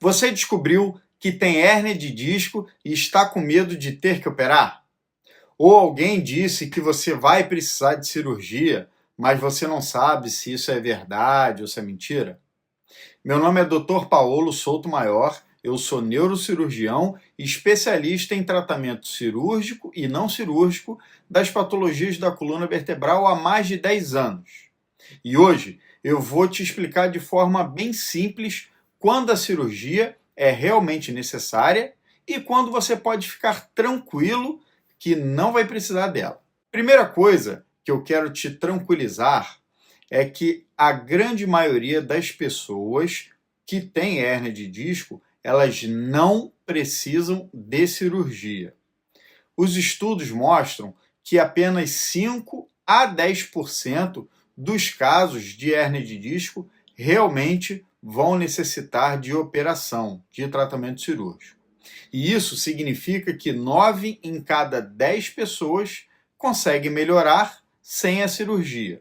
Você descobriu que tem hérnia de disco e está com medo de ter que operar? Ou alguém disse que você vai precisar de cirurgia, mas você não sabe se isso é verdade ou se é mentira? Meu nome é Dr. Paulo Souto Maior, eu sou neurocirurgião e especialista em tratamento cirúrgico e não cirúrgico das patologias da coluna vertebral há mais de 10 anos. E hoje eu vou te explicar de forma bem simples quando a cirurgia é realmente necessária e quando você pode ficar tranquilo que não vai precisar dela. Primeira coisa que eu quero te tranquilizar é que a grande maioria das pessoas que tem hérnia de disco, elas não precisam de cirurgia. Os estudos mostram que apenas 5 a 10% dos casos de hérnia de disco realmente vão necessitar de operação, de tratamento cirúrgico. E isso significa que 9 em cada 10 pessoas conseguem melhorar sem a cirurgia.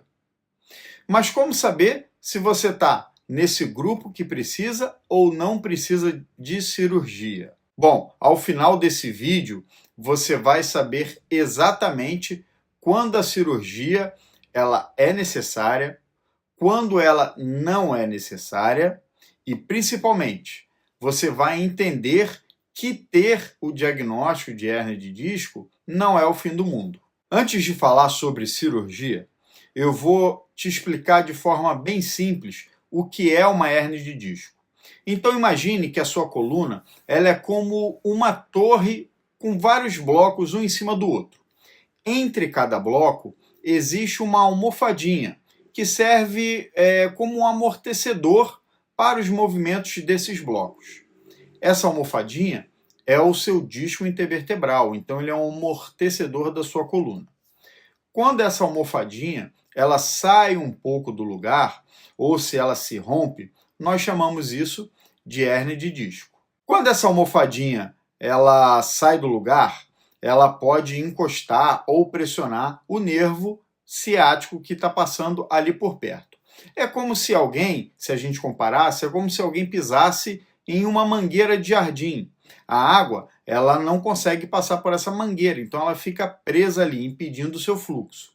Mas como saber se você está nesse grupo que precisa ou não precisa de cirurgia? Bom, ao final desse vídeo, você vai saber exatamente quando a cirurgia ela é necessária, quando ela não é necessária e, principalmente, você vai entender que ter o diagnóstico de hérnia de disco não é o fim do mundo. Antes de falar sobre cirurgia, eu vou te explicar de forma bem simples o que é uma hérnia de disco. Então imagine que a sua coluna ela é como uma torre com vários blocos um em cima do outro. Entre cada bloco existe uma almofadinha que serve como um amortecedor para os movimentos desses blocos. Essa almofadinha é o seu disco intervertebral, então ele é um amortecedor da sua coluna. Quando essa almofadinha ela sai um pouco do lugar, ou se ela se rompe, nós chamamos isso de hérnia de disco. Quando essa almofadinha ela sai do lugar, ela pode encostar ou pressionar o nervo ciático que está passando ali por perto. É como se alguém, se a gente comparasse, é como se alguém pisasse em uma mangueira de jardim. A água ela não consegue passar por essa mangueira, então ela fica presa ali, impedindo o seu fluxo.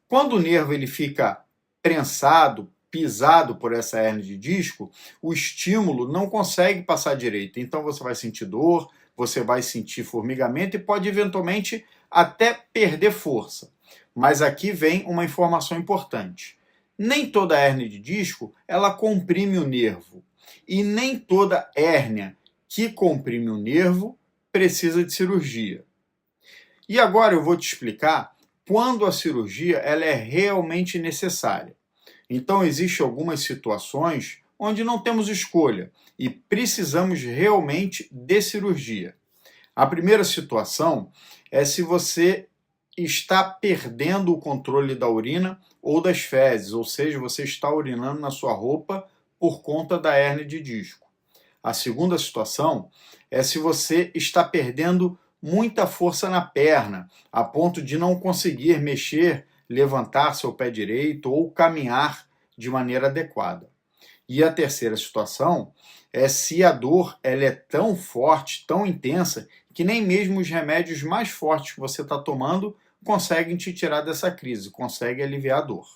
Quando o nervo ele fica prensado, pisado por essa hérnia de disco, o estímulo não consegue passar direito. Então você vai sentir dor, você vai sentir formigamento e pode eventualmente até perder força. Mas aqui vem uma informação importante. Nem toda hérnia de disco ela comprime o nervo. E nem toda hérnia que comprime o nervo precisa de cirurgia. E agora eu vou te explicar quando a cirurgia ela é realmente necessária. Então, existem algumas situações onde não temos escolha e precisamos realmente de cirurgia. A primeira situação é se você está perdendo o controle da urina ou das fezes, ou seja, você está urinando na sua roupa por conta da hérnia de disco. A segunda situação é se você está perdendo muita força na perna, a ponto de não conseguir mexer, levantar seu pé direito ou caminhar de maneira adequada. E a terceira situação é se a dor ela é tão forte, tão intensa, que nem mesmo os remédios mais fortes que você está tomando conseguem te tirar dessa crise, conseguem aliviar a dor.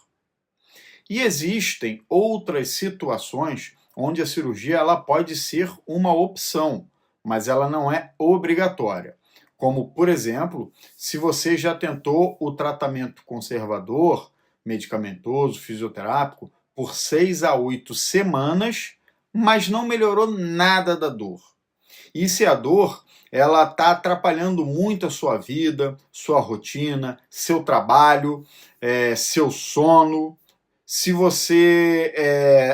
E existem outras situações onde a cirurgia ela pode ser uma opção, mas ela não é obrigatória. Como, por exemplo, se você já tentou o tratamento conservador, medicamentoso, fisioterápico, por 6 a 8 semanas, mas não melhorou nada da dor. E se a dor ela está atrapalhando muito a sua vida, sua rotina, seu trabalho, seu sono, se você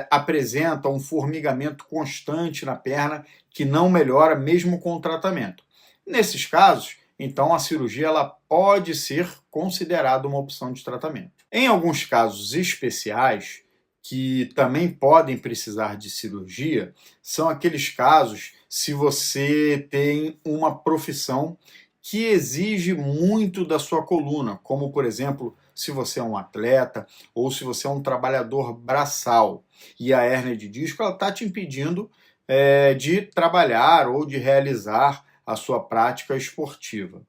apresenta um formigamento constante na perna que não melhora mesmo com o tratamento. Nesses casos, então a cirurgia ela pode ser considerada uma opção de tratamento. Em alguns casos especiais, que também podem precisar de cirurgia, são aqueles casos se você tem uma profissão que exige muito da sua coluna, como, por exemplo, se você é um atleta ou se você é um trabalhador braçal e a hérnia de disco está te impedindo de trabalhar ou de realizar a sua prática esportiva.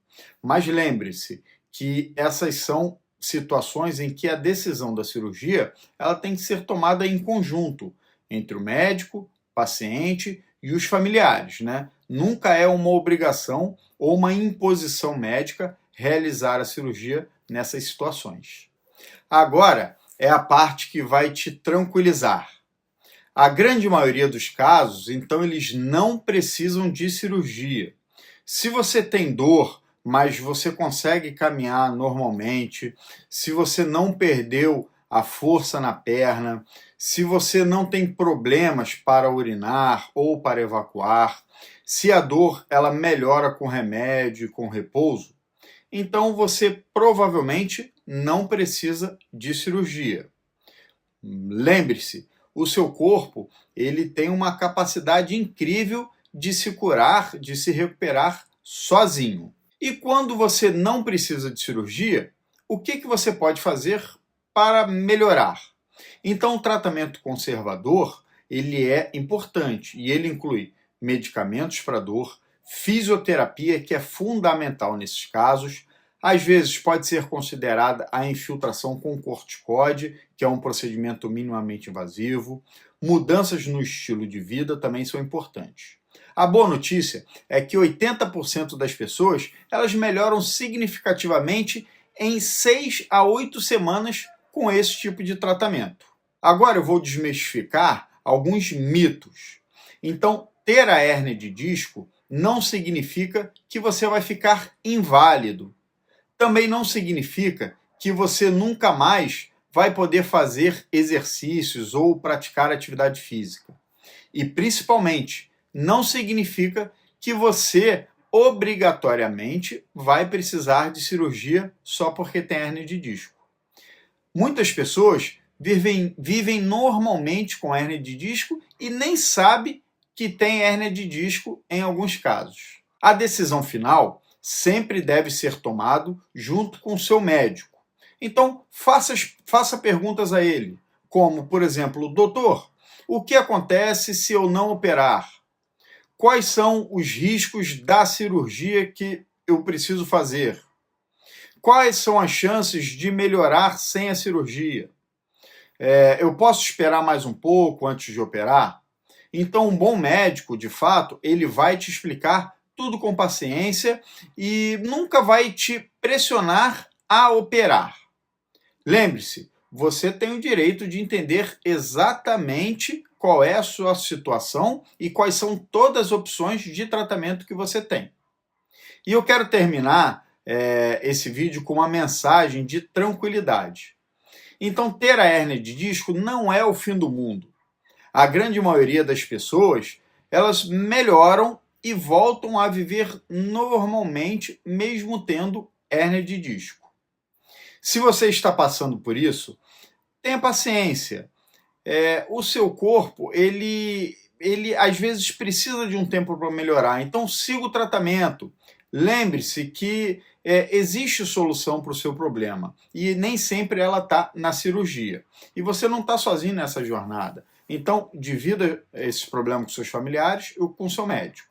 Mas lembre-se que essas são situações em que a decisão da cirurgia ela tem que ser tomada em conjunto entre o médico, paciente e os familiares, né? Nunca é uma obrigação ou uma imposição médica realizar a cirurgia nessas situações. Agora é a parte que vai te tranquilizar. A grande maioria dos casos, então, eles não precisam de cirurgia. Se você tem dor, mas você consegue caminhar normalmente, se você não perdeu a força na perna, se você não tem problemas para urinar ou para evacuar, se a dor ela melhora com remédio e com repouso, então você provavelmente não precisa de cirurgia. Lembre-se, o seu corpo ele tem uma capacidade incrível de se curar, de se recuperar sozinho. E quando você não precisa de cirurgia, o que você pode fazer para melhorar? Então, o tratamento conservador ele é importante e ele inclui medicamentos para dor, fisioterapia, que é fundamental nesses casos. Às vezes pode ser considerada a infiltração com corticóide, que é um procedimento minimamente invasivo. Mudanças no estilo de vida também são importantes. A boa notícia é que 80% das pessoas elas melhoram significativamente em 6 a 8 semanas com esse tipo de tratamento. Agora eu vou desmistificar alguns mitos. Então, ter a hérnia de disco não significa que você vai ficar inválido. Também não significa que você nunca mais vai poder fazer exercícios ou praticar atividade física. E, principalmente, não significa que você obrigatoriamente vai precisar de cirurgia só porque tem hérnia de disco. Muitas pessoas vivem normalmente com hérnia de disco e nem sabem que tem hérnia de disco em alguns casos. A decisão final sempre deve ser tomado junto com o seu médico. Então, faça perguntas a ele, como, por exemplo, doutor, o que acontece se eu não operar? Quais são os riscos da cirurgia que eu preciso fazer? Quais são as chances de melhorar sem a cirurgia? Eu posso esperar mais um pouco antes de operar? Então, um bom médico, de fato, ele vai te explicar tudo com paciência e nunca vai te pressionar a operar. Lembre-se, você tem o direito de entender exatamente qual é a sua situação e quais são todas as opções de tratamento que você tem. E eu quero terminar esse vídeo com uma mensagem de tranquilidade. Então, ter a hérnia de disco não é o fim do mundo. A grande maioria das pessoas, elas melhoram e voltam a viver normalmente, mesmo tendo hérnia de disco. Se você está passando por isso, tenha paciência. O seu corpo, ele às vezes precisa de um tempo para melhorar, então siga o tratamento. Lembre-se que existe solução para o seu problema e nem sempre ela está na cirurgia. E você não está sozinho nessa jornada. Então, divida esse problema com seus familiares ou com seu médico.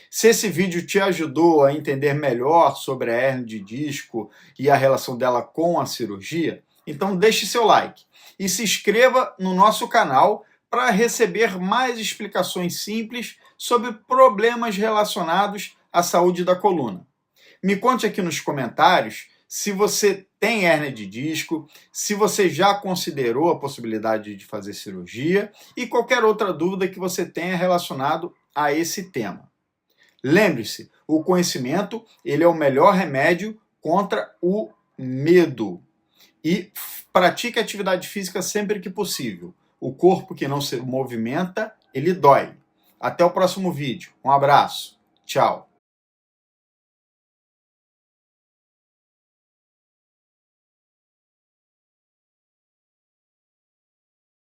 Se esse vídeo te ajudou a entender melhor sobre a hérnia de disco e a relação dela com a cirurgia, então deixe seu like e se inscreva no nosso canal para receber mais explicações simples sobre problemas relacionados à saúde da coluna. Me conte aqui nos comentários se você tem hérnia de disco, se você já considerou a possibilidade de fazer cirurgia e qualquer outra dúvida que você tenha relacionado a esse tema. Lembre-se, o conhecimento ele é o melhor remédio contra o medo. E pratique atividade física sempre que possível. O corpo que não se movimenta, ele dói. Até o próximo vídeo. Um abraço. Tchau.